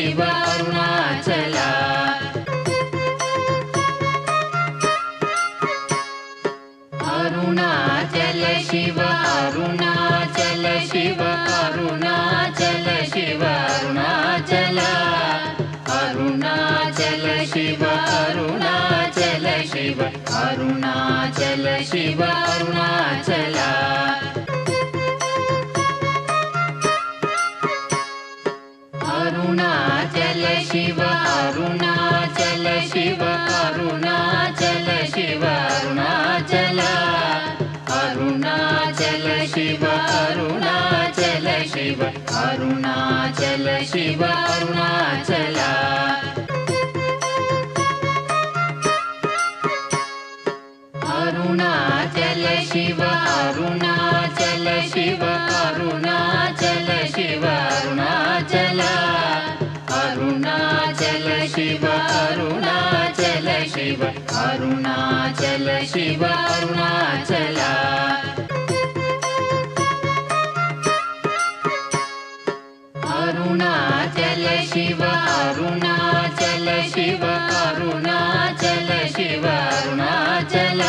Shiva Arunachal Arunachal Shiva Arunachal Shiva Arunachal Shiva Arunachal Arunachal Shiva Arunachal Shiva Arunachal Shiva Arunachal Arunachal Shiva Arunachal Shiva Arunachal Shiva Arunachal Arunachal Shiva Arunachal Shiva Arunachal Shiva Arunachal Arunachal Shiva Arunachal Shiva Arunachal Shiva Arunachal Arunachal Shiva Arunachal Shiva Arunachal Shiva Arunachal Arunachal Shiva Arunachal Shiva Arunachal Shiva Arunachal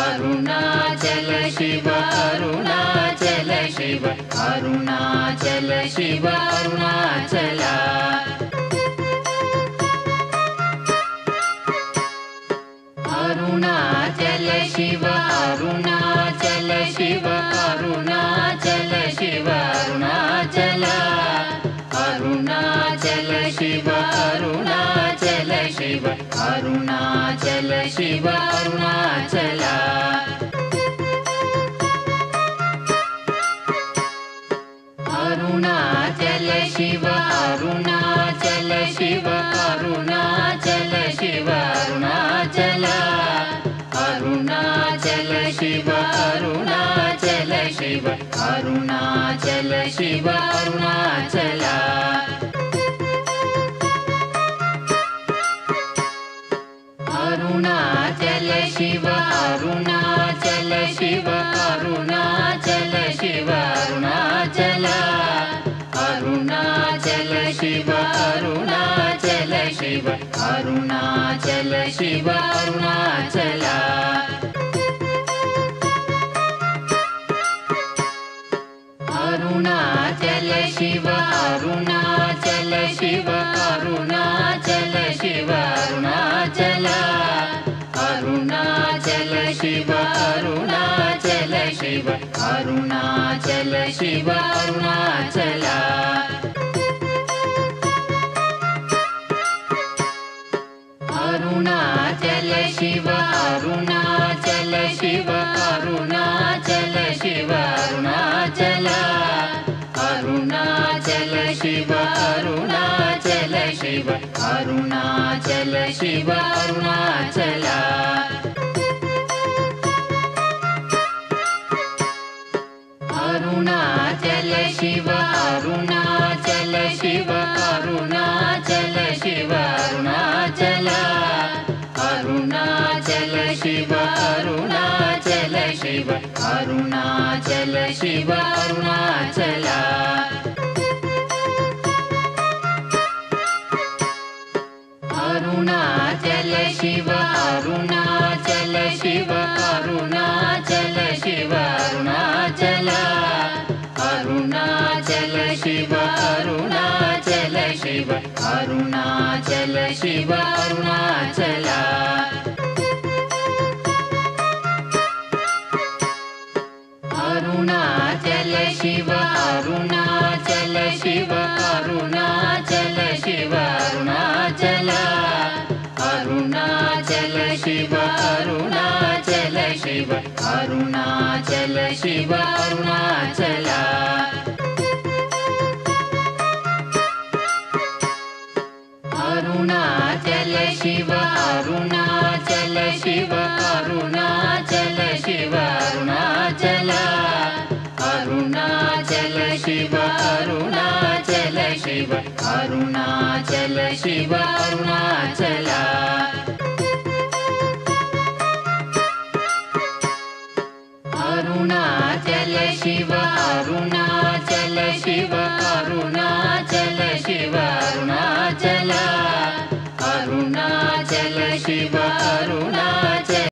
Arunachal Shiva Arunachal Shiva Arunachal Shiva Arunachal Arunachal Shiva Arunachal Shiva Arunachal Shiva Arunachal Arunachal Shiva Arunachal Shiva Arunachal Shiva Arunachal Arunachal Shiva Arunachal Shiva Arunachal Shiva Arunachal Arunachal Shiva Arunachal Shiva Arunachal Shiva Arunachal Arunachal Shiva Arunachal Shiva Arunachal Shiva Arunachal Arunachal Shiva Arunachal Shiva Arunachal Shiva Arunachal Arunachal Shiva Arunachal Shiva Arunachal Shiva Arunachal Arunachal Shiva Arunachal Shiva Arunachal Shiva Arunachal Arunachal Shiva Arunachal Shiva Arunachal Shiva Arunachal Arunachal Shiva Arunachal Shiva Arunachal Shiva Arunachal Arunachal Shiva Arunachal Shiva Arunachal Shiva Arunachal Arunachal Shiva Arunachal Shiva Arunachal Shiva Arunachal Arunachal Shiva Arunachal Shiva Arunachal Shiva Arunachal Arunachal Shiva Arunachal Shiva Arunachal Shiva Arunachal Arunachal Shiva Arunachal Shiva Arunachal Shiva Arunachal Arunachal Shiva Arunachal Shiva Arunachal Shiva Arunachal Arunachal Shiva Arunachal Shiva Arunachal Shiva Arunachal Arunachal Shiva Arunachal Shiva Arunachal Shiva Arunachal Arunachal Shiva Arunachal Shiva Arunachal Shiva Shiv Arunachal